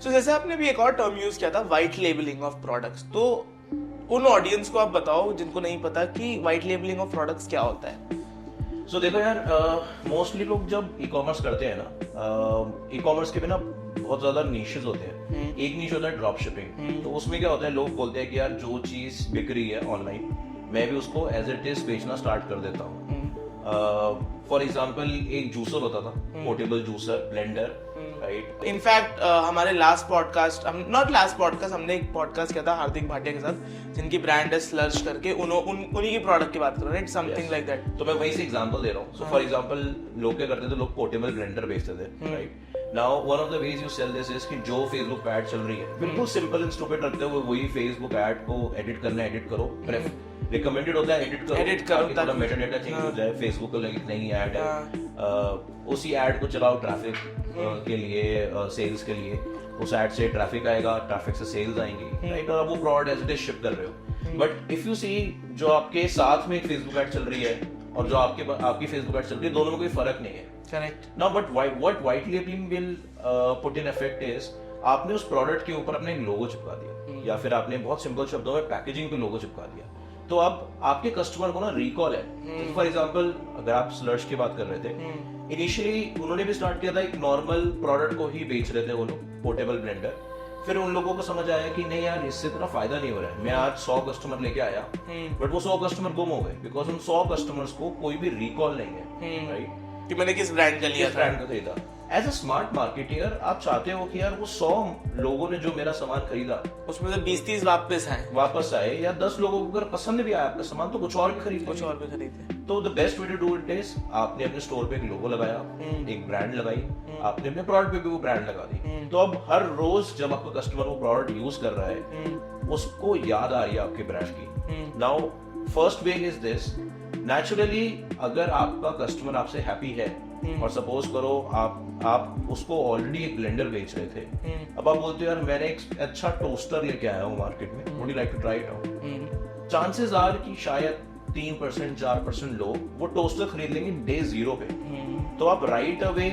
सो जैसे आपने भी एक और टर्म यूज किया था, व्हाइट लेबलिंग ऑफ प्रोडक्ट्स, तो उन ऑडियंस को आप बताओ जिनको नहीं पता कि व्हाइट लेबलिंग ऑफ प्रोडक्ट्स क्या होता है। सो देखो यार, मोस्टली लोग जब ई कॉमर्स करते हैं ना, ई कॉमर्स के बिना बहुत ज्यादा निशेस होते हैं। एक निश होता है ड्रॉप शिपिंग। तो उसमें क्या होता है, लोग बोलते हैं कि यार जो चीज बिक रही है ऑनलाइन, मैं भी उसको एज इट इज बेचना स्टार्ट कर देता हूँ। फॉर एग्जाम्पल एक जूसर होता था, portable juicer, blender, right. In fact हमारे लास्ट पॉडकास्ट, हमने एक पॉडकास्ट किया था हार्दिक भाटिया के साथ, जिनकी ब्रांड है स्लर्श करके, उन्हीं की प्रोडक्ट की बात कर रहे हैं, समथिंग लाइक दैट। तो मैं वहीं से एग्जांपल दे रहा हूँ। सो फॉर एग्जांपल लोग क्या करते थे, लोग पोर्टेबल ब्लेंडर बेचते थे, right. Now one of the ways you sell this is कि जो फेसबुक ऐड चल रही है, बिल्कुल सिंपल एंड स्टूपिड रखते हुए वही फेसबुक ऐड को एडिट करना है, एडिट करो। रिकमेंडेड होता है एडिट करो ताकि मेटा डेटा चेंज हो जाए, फेसबुक को लगे नहीं ऐड है, उसी ऐड को चलाओ ट्रैफिक के लिए, सेल्स के लिए। उस ऐड से ट्रैफिक आएगा, ट्रैफिक से सेल्स आएंगी, राइट। और अब वो product as it is ship कर रहे हो। बट इफ यू सी, जो आपके साथ में एक फेसबुक ऐड चल रही है और जो आपकी फेसबुक ऐड चल रही है, दोनों में कोई फर्क नहीं है। Correct. Now but what white labelling will put in effect is, आपने उस प्रोडक्ट के ऊपर अपने लोगो चिपका दिया, या फिर आपने बहुत सिंपल शब्दों में पैकेजिंग पे लोगो चिपका दिया। तो अब आपके कस्टमर को ना रिकॉल है। फॉर एग्जांपल अगर आप स्लर्श की बात कर रहे थे, इनिशियली उन्होंने भी स्टार्ट किया था एक नॉर्मल प्रोडक्ट को ही बेच रहे थे वो लोग, पोर्टेबल ब्लेंडर। फिर उन लोगों को समझ आया कि नहीं यार, इससे इतना फायदा नहीं हो रहा है। मैं आज 100 कस्टमर लेके आया, बट वो 100 कस्टमर गुम हो गए, बिकॉज उन 100 कस्टमर्स को कोई भी रिकॉल नहीं है, राइट, कि मैंने किस ब्रांड का लिया था, ब्रांड का खरीदा। एज अ स्मार्ट मार्केटियर आप चाहते हो कि यार वो 100 लोगों ने जो मेरा सामान खरीदा, उसमें से 20-30 वापस आए, या 10 लोगों को अगर पसंद भी आया आपका सामान, तो कुछ और भी खरीदे। तो the best way to do it is, आपने अपने स्टोर पे एक लोगो लगाया, एक ब्रांड लगाई, आपने अपने प्रोडक्ट पे भी वो ब्रांड लगा दी। तो अब हर रोज जब आपका कस्टमर वो प्रोडक्ट यूज कर रहा है, उसको याद आ रही है आपके ब्रांड की। Now first way is this, naturally अगर आपका कस्टमर आपसे हैप्पी है, और सपोज करो आप उसको ऑलरेडी एक ब्लेंडर बेच रहे थे, अब आप बोलते हो यार मैंने एक अच्छा टोस्टर लेके आया हूँ मार्केट में, would you like to try it out. Chances are कि शायद 3% 4% लोग वो टोस्टर खरीद लेंगे डे 0 पे। तो आप राइट अवे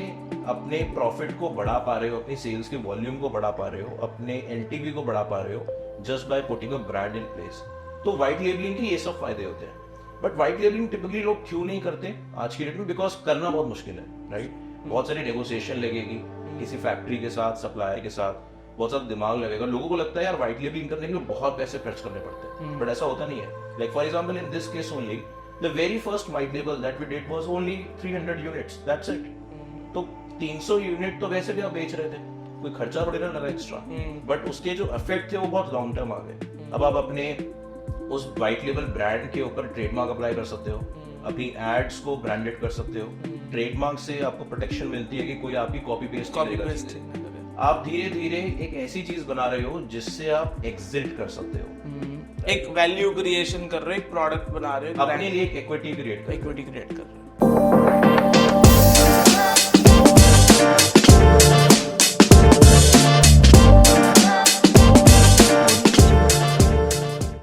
अपने प्रॉफिट को बढ़ा पा रहे हो, अपनी सेल्स के वॉल्यूम को बढ़ा पा रहे हो, अपने एलटीवी को बढ़ा पा रहे हो, just by putting a brand in place. तो व्हाइट लेबलिंग के ये सब फायदे होते हैं। बट व्हाइट लेबलिंग टिपिकली लोग क्यों नहीं करते आज की डेट में? बिकॉज करना बहुत मुश्किल है, राइट। बहुत सारी नेगोशिएशन लगेगी किसी फैक्ट्री के साथ, सप्लायर के साथ, बहुत सारा दिमाग लगेगा। लोगों को लगता है यार व्हाइट लेबलिंग करने के लिए बहुत पैसे खर्च करने पड़ते हैं, बट ऐसा होता नहीं है। Like for example in this case only, the very first white label that we did was only 300 units, that's it. तो 300 यूनिट तो वैसे भी आप बेच रहे थे, कोई खर्चा थोड़ी ना लगा एक्स्ट्रा, बट उसके जो इफेक्ट थे वो बहुत लॉन्ग टर्म आ गए। अब आप अपने उस व्हाइट लेबल ब्रांड के ऊपर ट्रेडमार्क अप्लाई कर सकते हो, अपनी एड्स को ब्रांडेड कर सकते हो। ट्रेडमार्क से आपको प्रोटेक्शन मिलती है कि कोई आपकी कॉपी पेस्ट करेगा। आप धीरे धीरे एक ऐसी चीज बना रहे हो जिससे आप एग्जिट कर सकते हो, एक वैल्यू क्रिएशन कर रहे हो, एक प्रोडक्ट बना रहे हो, अपने लिए एक इक्विटी क्रिएट कर रहे हो।